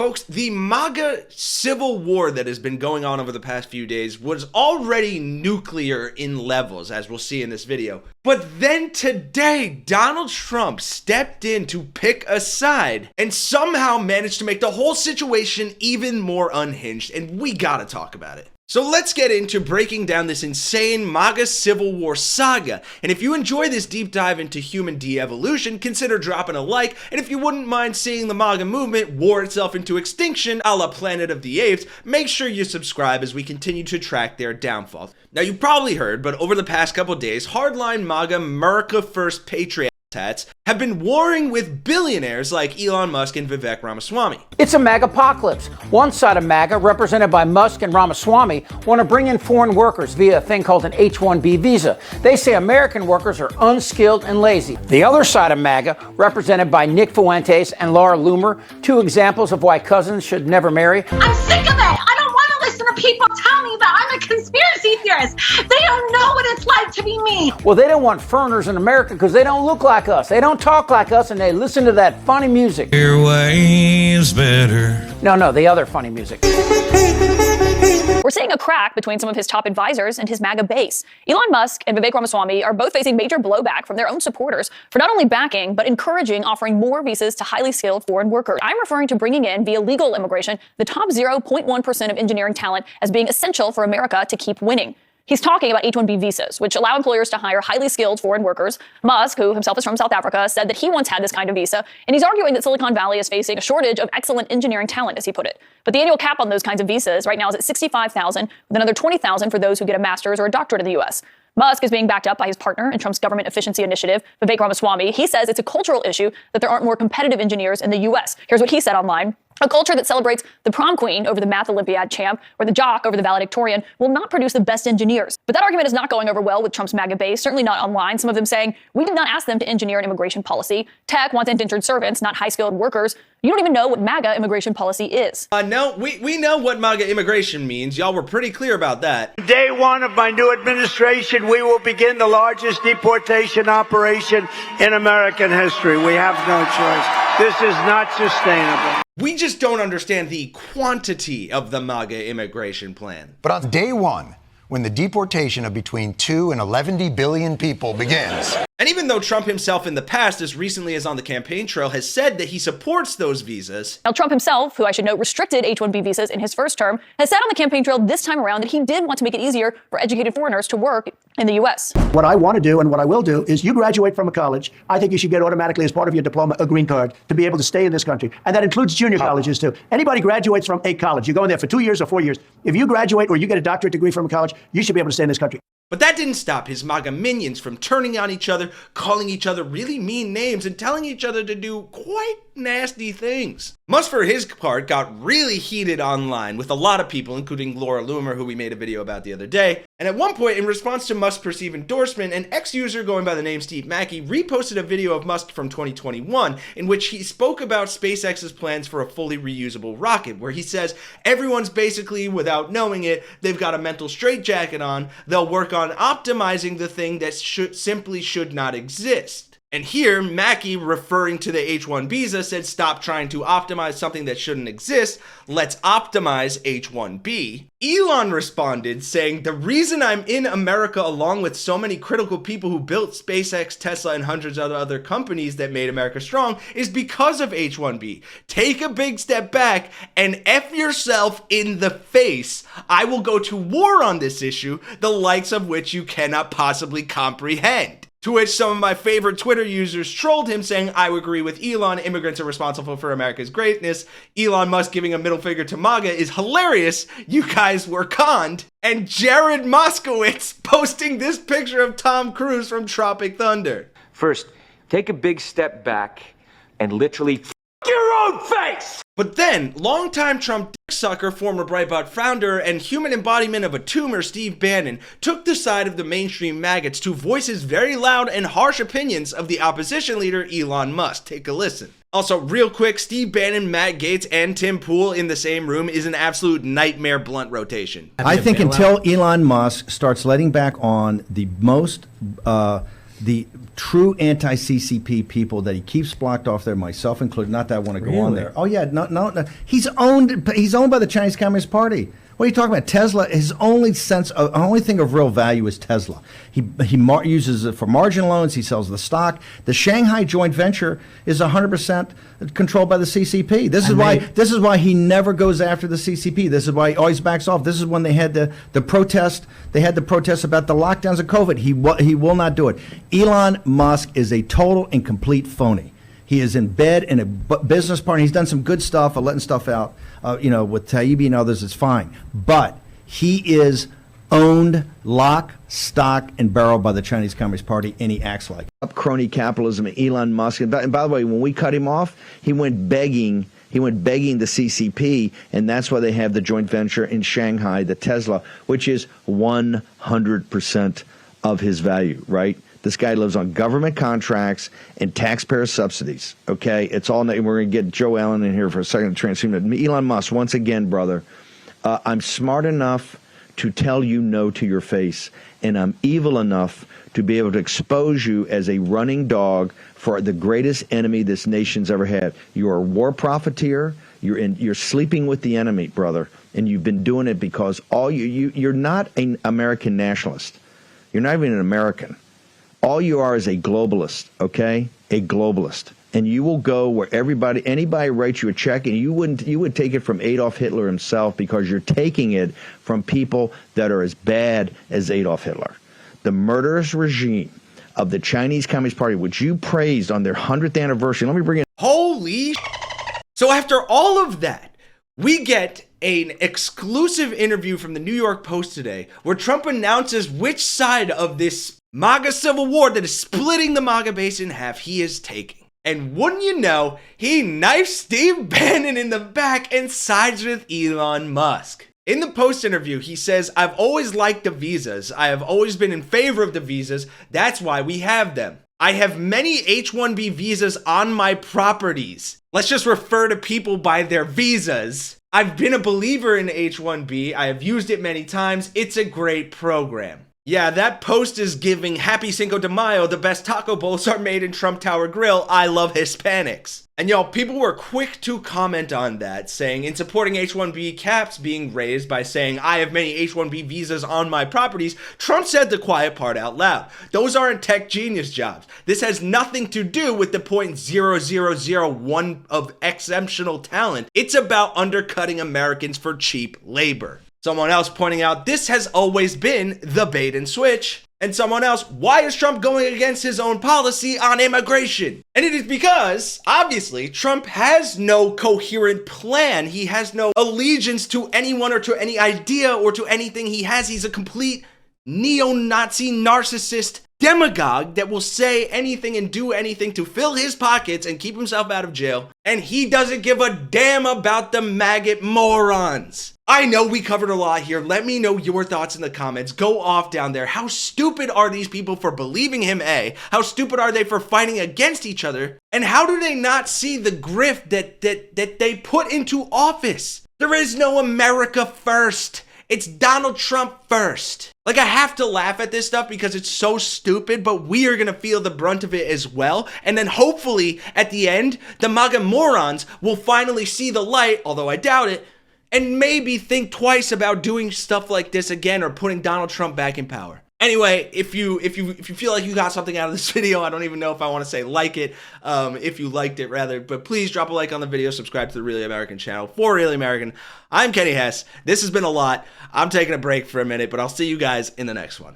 Folks, the MAGA civil war that has been going on over the past few days was already nuclear in levels, as we'll see in this video. But then today, Donald Trump stepped in to pick a side and somehow managed to make the whole situation even more unhinged, and we gotta talk about it. So let's get into breaking down this insane MAGA Civil War saga. And if you enjoy this deep dive into human de-evolution, consider dropping a like. And if you wouldn't mind seeing the MAGA movement war itself into extinction a la Planet of the Apes, make sure you subscribe as we continue to track their downfall. Now you probably heard, but over the past couple days, hardline MAGA America First Patriot tats have been warring with billionaires like Elon Musk and Vivek Ramaswamy. It's a MAGA apocalypse. One side of MAGA, represented by Musk and Ramaswamy, want to bring in foreign workers via a thing called an H-1B visa. They say American workers are unskilled and lazy. The other side of MAGA, represented by Nick Fuentes and Laura Loomer, two examples of why cousins should never marry. I'm sick of it. I don't want to listen to people tell me that I'm a conspiracy theorist. They don't know what it's like to be me. Well, they don't want foreigners in America because they don't look like us. They don't talk like us, and they listen to that funny music. Your way is better. No, the other funny music. We're seeing a crack between some of his top advisors and his MAGA base. Elon Musk and Vivek Ramaswamy are both facing major blowback from their own supporters for not only backing, but encouraging offering more visas to highly skilled foreign workers. I'm referring to bringing in, via legal immigration, the top 0.1% of engineering talent as being essential for America to keep winning. He's talking about H-1B visas, which allow employers to hire highly skilled foreign workers. Musk, who himself is from South Africa, said that he once had this kind of visa, and he's arguing that Silicon Valley is facing a shortage of excellent engineering talent, as he put it. But the annual cap on those kinds of visas right now is at 65,000, with another 20,000 for those who get a master's or a doctorate in the U.S. Musk is being backed up by his partner in Trump's government efficiency initiative, Vivek Ramaswamy. He says it's a cultural issue that there aren't more competitive engineers in the U.S. Here's what he said online. A culture that celebrates the prom queen over the math Olympiad champ or the jock over the valedictorian will not produce the best engineers. But that argument is not going over well with Trump's MAGA base, certainly not online. Some of them saying, we did not ask them to engineer an immigration policy. Tech wants indentured servants, not high-skilled workers. You don't even know what MAGA immigration policy is. No, we know what MAGA immigration means. Y'all were pretty clear about that. Day one of my new administration, we will begin the largest deportation operation in American history. We have no choice. This is not sustainable. We just don't understand the quantity of the MAGA immigration plan. But on day one, when the deportation of between 2 and 11 billion people begins. And even though Trump himself in the past, as recently as on the campaign trail, has said that he supports those visas. Now, Trump himself, who I should note restricted H-1B visas in his first term, has said on the campaign trail this time around that he did want to make it easier for educated foreigners to work in the U.S. What I want to do and what I will do is you graduate from a college, I think you should get automatically as part of your diploma a green card to be able to stay in this country. And that includes junior colleges too. Anybody graduates from a college, you go in there for 2 years or 4 years. If you graduate or you get a doctorate degree from a college, you should be able to stay in this country. But that didn't stop his MAGA minions from turning on each other, calling each other really mean names, and telling each other to do quite nasty things. Musk, for his part, got really heated online with a lot of people, including Laura Loomer, who we made a video about the other day. And at one point, in response to Musk's perceived endorsement, an ex-user going by the name Steve Mackey reposted a video of Musk from 2021 in which he spoke about SpaceX's plans for a fully reusable rocket, where he says everyone's basically, without knowing it, they've got a mental straitjacket on, they'll work on optimizing the thing that simply should not exist. And here, Mackey, referring to the H-1 visa, said stop trying to optimize something that shouldn't exist, let's optimize H-1B. Elon responded saying, the reason I'm in America along with so many critical people who built SpaceX, Tesla, and hundreds of other companies that made America strong is because of H-1B. Take a big step back and F yourself in the face. I will go to war on this issue, the likes of which you cannot possibly comprehend. To which some of my favorite Twitter users trolled him saying, I agree with Elon, immigrants are responsible for America's greatness. Elon Musk giving a middle finger to MAGA is hilarious. You guys were conned. And Jared Moskowitz posting this picture of Tom Cruise from Tropic Thunder. First, take a big step back and literally f your own face! But then, longtime Trump dick sucker, former Breitbart founder, and human embodiment of a tumor, Steve Bannon, took the side of the mainstream maggots to voice his very loud and harsh opinions of the opposition leader, Elon Musk. Take a listen. Also, real quick, Steve Bannon, Matt Gaetz, and Tim Pool in the same room is an absolute nightmare blunt rotation. I think until Elon Musk starts letting back on the true anti-CCP people that he keeps blocked off there, myself included. Not that I want to go on there. Oh yeah, no. He's owned by the Chinese Communist Party. What are you talking about? Tesla, his only thing of real value is Tesla. He uses it for margin loans. He sells the stock. The Shanghai joint venture is 100% controlled by the CCP. This is why he never goes after the CCP. This is why he always backs off. This is when they had the protest. They had the protest about the lockdowns of COVID. He will not do it. Elon Musk is a total and complete phony. He is in bed in a business partner. He's done some good stuff, letting stuff out, with Taibbi and others. It's fine. But he is owned lock, stock, and barrel by the Chinese Communist Party, and he acts like it. Crony capitalism and Elon Musk. And by the way, when we cut him off, he went begging the CCP, and that's why they have the joint venture in Shanghai, the Tesla, which is 100% of his value, right? This guy lives on government contracts and taxpayer subsidies, okay? It's all, we're going to get Joe Allen in here for a second to transform it. Elon Musk, once again, brother, I'm smart enough to tell you no to your face, and I'm evil enough to be able to expose you as a running dog for the greatest enemy this nation's ever had. You're a war profiteer. You're sleeping with the enemy, brother, and you've been doing it because you're not an American nationalist. You're not even an American. All you are is a globalist, okay? A globalist. And you will go where anybody writes you a check, and you would take it from Adolf Hitler himself, because you're taking it from people that are as bad as Adolf Hitler. The murderous regime of the Chinese Communist Party, which you praised on their 100th anniversary. Let me bring in. Holy So after all of that, we get an exclusive interview from the New York Post today, where Trump announces which side of this MAGA civil war that is splitting the MAGA base in half he is taking. And wouldn't you know, he knifes Steve Bannon in the back and sides with Elon Musk. In the Post interview, he says, "I've always liked the visas. I have always been in favor of the visas. That's why we have them. I have many H-1B visas on my properties." Let's just refer to people by their visas. "I've been a believer in H-1B. I have used it many times. It's a great program." Yeah, that post is giving Happy Cinco de Mayo. The best taco bowls are made in Trump Tower Grill. I love Hispanics. And y'all, people were quick to comment on that, saying in supporting H-1B caps being raised by saying, "I have many H-1B visas on my properties," Trump said the quiet part out loud. Those aren't tech genius jobs. This has nothing to do with the 0.0001 of exceptional talent. It's about undercutting Americans for cheap labor. Someone else pointing out, this has always been the bait and switch. And someone else, why is Trump going against his own policy on immigration? And it is because, obviously, Trump has no coherent plan. He has no allegiance to anyone or to any idea or to anything he has. He's a complete neo-Nazi narcissist demagogue that will say anything and do anything to fill his pockets and keep himself out of jail. And he doesn't give a damn about the maggot morons. I know we covered a lot here. Let me know your thoughts in the comments. Go off down there. How stupid are these people for believing him, A? How stupid are they for fighting against each other? And how do they not see the grift that they put into office? There is no America first. It's Donald Trump first. Like, I have to laugh at this stuff because it's so stupid, but we are gonna feel the brunt of it as well. And then hopefully at the end, the MAGA morons will finally see the light, although I doubt it, and maybe think twice about doing stuff like this again or putting Donald Trump back in power. Anyway, if you feel like you got something out of this video, I don't even know if I want to say like it, if you liked it rather, but please drop a like on the video, subscribe to the Really American channel. For Really American, I'm Kenny Hesse. This has been a lot. I'm taking a break for a minute, but I'll see you guys in the next one.